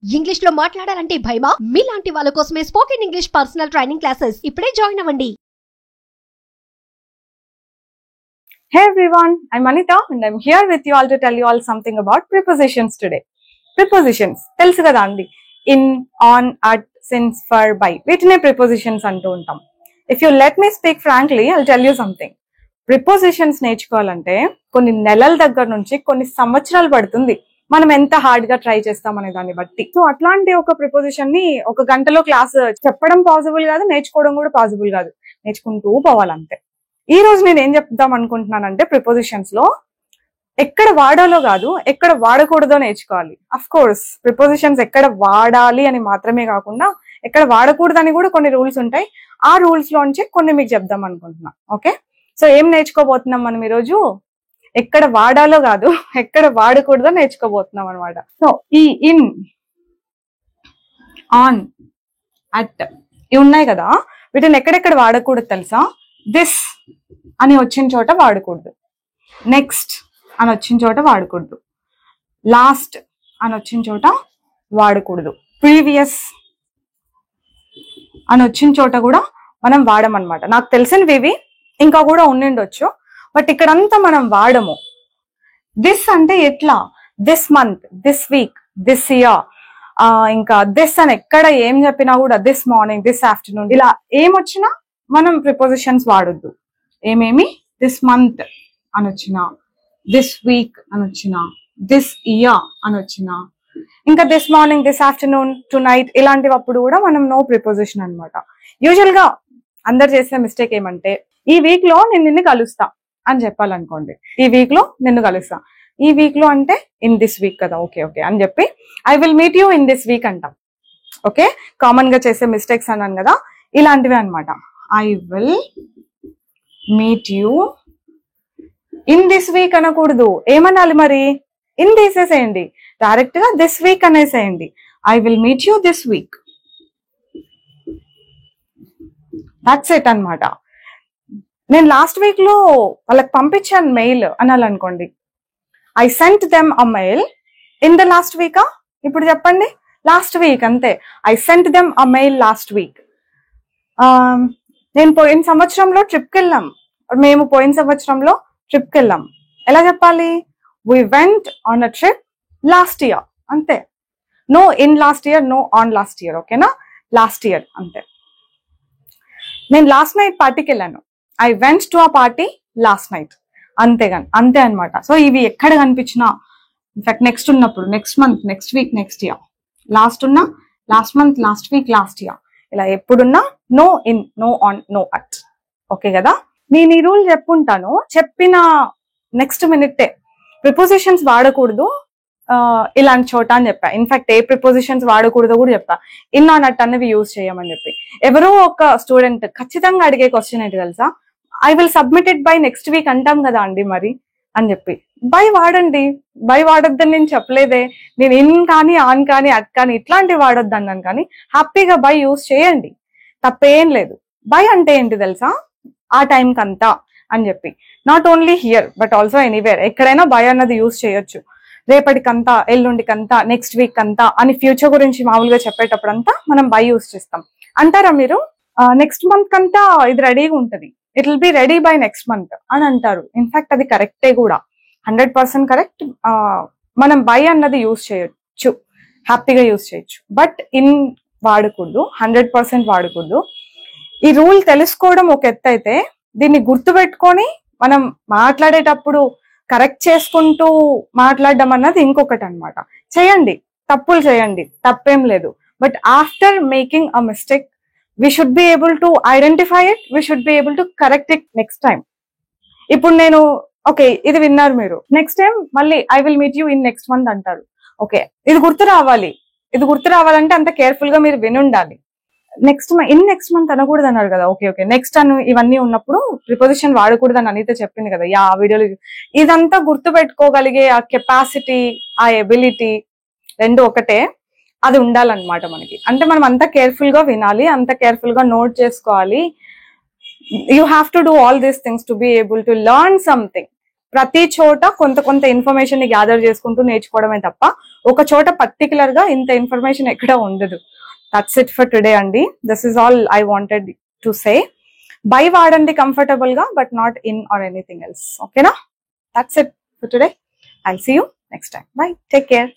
English లో మాట్లాడాలంటే భయమా? మీలాంటి వాళ్ళ కోసమే spoken English personal training classes ఇప్పుడే జాయిన్ అవ్వండి. Hey everyone, I'm Anita and I'm here with you all to tell you all something about prepositions today. Prepositions, తెలుసు కదా అండి, in, on, at, since, for, by, వీటినే prepositions అంటూ ఉంటాం. If you let me speak frankly, I'll tell you something. Prepositions నేర్చుకోవాలంటే కొన్ని నెలల దగ్గర నుంచి కొన్ని సంవత్సరాలు పడుతుంది. మనం ఎంత హార్డ్ గా ట్రై చేస్తాం అనే దాన్ని బట్టి. సో అట్లాంటి ఒక ప్రిపోజిషన్ ని ఒక గంటలో క్లాస్ చెప్పడం పాసిబుల్ కాదు, నేర్చుకోవడం కూడా పాసిబుల్ కాదు. నేర్చుకుంటూ పోవాలంతే. ఈ రోజు నేను ఏం చెప్దాం అనుకుంటున్నానంటే, ప్రిపోజిషన్స్ లో ఎక్కడ వాడాలో కాదు, ఎక్కడ వాడకూడదో నేర్చుకోవాలి. అఫ్ కోర్స్ ప్రిపోజిషన్స్ ఎక్కడ వాడాలి అని మాత్రమే కాకుండా ఎక్కడ వాడకూడదని కూడా కొన్ని రూల్స్ ఉంటాయి. ఆ రూల్స్ లోంచి కొన్ని మీకు చెప్దాం అనుకుంటున్నా. ఓకే, సో ఏం నేర్చుకోబోతున్నాం మనం ఈరోజు? ఎక్కడ వాడాలో కాదు, ఎక్కడ వాడకూడదో నేర్చుకోబోతున్నాం అనమాట. సో ఈ ఇన్, ఆన్, అట్ ఇవి ఉన్నాయి కదా, వీటిని ఎక్కడెక్కడ వాడకూడదు తెలుసా? దిస్ అని వచ్చిన చోట వాడకూడదు, నెక్స్ట్ అని వచ్చిన చోట వాడకూడదు, లాస్ట్ అని వచ్చిన చోట వాడకూడదు, ప్రీవియస్ అని వచ్చిన చోట కూడా మనం వాడమన్నమాట. నాకు తెలిసినవి ఇంకా కూడా ఉండిండొచ్చు, బట్ ఇక్కడంతా మనం వాడము. దిస్ అంటే ఎట్లా? This month, this week, this year, ఇంకా దిస్ అని ఎక్కడ ఏం చెప్పినా కూడా దిస్ మార్నింగ్, దిస్ ఆఫ్టర్నూన్, ఇలా ఏమొచ్చినా మనం ప్రిపోజిషన్స్ వాడొద్దు. ఏమేమి? దిస్ మంత్ అని వచ్చినా, దిస్ వీక్ అని వచ్చినా, దిస్ ఇయర్ అని వచ్చినా, ఇంకా this morning, this afternoon, tonight, ఇలాంటివప్పుడు కూడా మనం నో ప్రిపోజిషన్ అనమాట. యూజువల్ గా అందరు చేసే మిస్టేక్ ఏమంటే, ఈ వీక్ లో నేను నిన్ను కలుస్తా అని చెప్పాలనుకోండి. ఈ వీక్ లో నిన్ను కలుస్తా, ఈ వీక్ లో అంటే ఇన్ దిస్ వీక్ కదా, ఓకే ఓకే అని చెప్పి I will meet you in this week అంటాం. ఓకే, కామన్ గా చేసే మిస్టేక్స్ అన్నాను కదా, ఇలాంటివి అనమాట. I will meet you in this week అనకూడదు. ఏమనాలి మరి? ఇన్ తీసేసేయండి, డైరెక్ట్ గా దిస్ వీక్ అనేసేయండి. I will meet you this week, that's it అనమాట. నేను లాస్ట్ వీక్ లో వాళ్ళకి పంపించాను మెయిల్ అనాలనుకోండి, I sent them a mail in the last వీకా. ఇప్పుడు చెప్పండి, లాస్ట్ వీక్ అంతే. I sent them a mail last week. నేను పోయిన సంవత్సరంలో ట్రిప్కి వెళ్ళాం, మేము పోయిన సంవత్సరంలో ట్రిప్కి వెళ్ళాం. ఎలా చెప్పాలి? We went on a trip last year, అంతే. No in last year, no on last year, ఓకేనా? లాస్ట్ ఇయర్ అంతే. నేను లాస్ట్ నైట్ పార్టీకి వెళ్ళాను, I went to a party last night, అంతే అనమాట. సో ఇవి ఎక్కడ కనిపించినా, ఇన్ఫాక్ట్ నెక్స్ట్ ఉన్నప్పుడు, next month, next week, next year, last ఉన్నా last month, last week, last year, ఇలా ఎప్పుడున్నా no in, no on, no at. Okay కదా? నేను ఈ రూల్ చెప్పుంటాను, చెప్పిన నెక్స్ట్ మినిట్టే ప్రిపోజిషన్స్ వాడకూడదు ఇలాంటి చోట అని చెప్పా. ఇన్ఫాక్ట్ ఏ ప్రిపోజిషన్స్ వాడకూడదో కూడా చెప్పా. ఇన్, ఆన్, అట్ అనేవి యూజ్ చేయమని చెప్పి. ఎవరో ఒక స్టూడెంట్ ఖచ్చితంగా అడిగే క్వశ్చన్ ఏంటి తెలుసా? I will submit it by next week అంటాం కదా అండి మరి అని చెప్పి. బై వాడండి, బై వాడొద్దని నేను చెప్పలేదే. నేను ఇన్ కానీ, ఆన్ కానీ, అట్ కానీ ఇట్లాంటివి వాడొద్దు అన్నాను, కానీ హ్యాపీగా బై యూజ్ చేయండి, తప్పేం లేదు. బై అంటే ఏంటి తెలుసా? ఆ టైంకి అంతా అని చెప్పి. Not only here but also anywhere, ఎక్కడైనా బై అన్నది యూజ్ చేయొచ్చు. రేపటికంతా, ఎల్లుండికంతా, నెక్స్ట్ వీక్ అంతా అని ఫ్యూచర్ గురించి మామూలుగా చెప్పేటప్పుడు అంతా మనం బై యూజ్ చేస్తాం. అంటారా మీరు? నెక్స్ట్ మంత్ కంతా ఇది రెడీగా ఉంటది, it will be ready by next month అని అంటారు. ఇన్ఫాక్ట్ అది కరెక్టే కూడా, 100% కరెక్ట్. మనం బై అన్నది యూజ్ చేయొచ్చు, హ్యాపీగా యూజ్ చేయొచ్చు, బట్ ఇన్ వాడకూడదు, 100% వాడకూడదు. ఈ రూల్ తెలుసుకోవడం ఒక ఎత్తు అయితే, దీన్ని గుర్తుపెట్టుకొని మనం మాట్లాడేటప్పుడు కరెక్ట్ చేసుకుంటూ మాట్లాడడం అన్నది ఇంకొకటి అనమాట. చేయండి, తప్పులు చేయండి, తప్పేం లేదు. But after making a mistake we should be able to identify it, we should be able to correct it next time. ఇప్పుడు నేను ఓకే ఇది విన్నారు మీరు, నెక్స్ట్ టైం మళ్ళీ I will meet you in next month అంటారు. Okay, ఇది గుర్తు రావాలి, ఇది గుర్తు రావాలంటే అంత కేర్ఫుల్ గా మీరు వినుండాలి. నెక్స్ట్ మంత్ అనకూడదు అన్నారు కదా, ఓకే ఓకే నెక్స్ట్ అని ఇవన్నీ ఉన్నప్పుడు ప్రిపోజిషన్ వాడకూడదు అని అనితే చెప్పింది కదా ఆ వీడియోలో. ఇదంతా గుర్తు పెట్టుకోగలిగే ఆ కెపాసిటీ, ఆ ఎబిలిటీ రెండు ఒకటే, అది ఉండాలన్నమాట మనకి. అంటే మనం అంత కేర్ఫుల్ గా వినాలి, అంత కేర్ఫుల్ గా నోట్ చేసుకోవాలి. You have to do all these things to be able to learn something. ప్రతి చోట కొంత ఇన్ఫర్మేషన్ ని గ్యాదర్ చేసుకుంటూ నేర్చుకోవడమే తప్ప ఒక చోట పర్టికులర్ గా ఇంత ఇన్ఫర్మేషన్ ఎక్కడ ఉండదు. దట్స్ ఇట్ ఫర్ టుడే అండి. This is all I wanted to say. By వాడండి కంఫర్టబుల్ గా, but not in or anything else. ఓకేనా? That's it for today. I'll see you next time. Bye. Take care.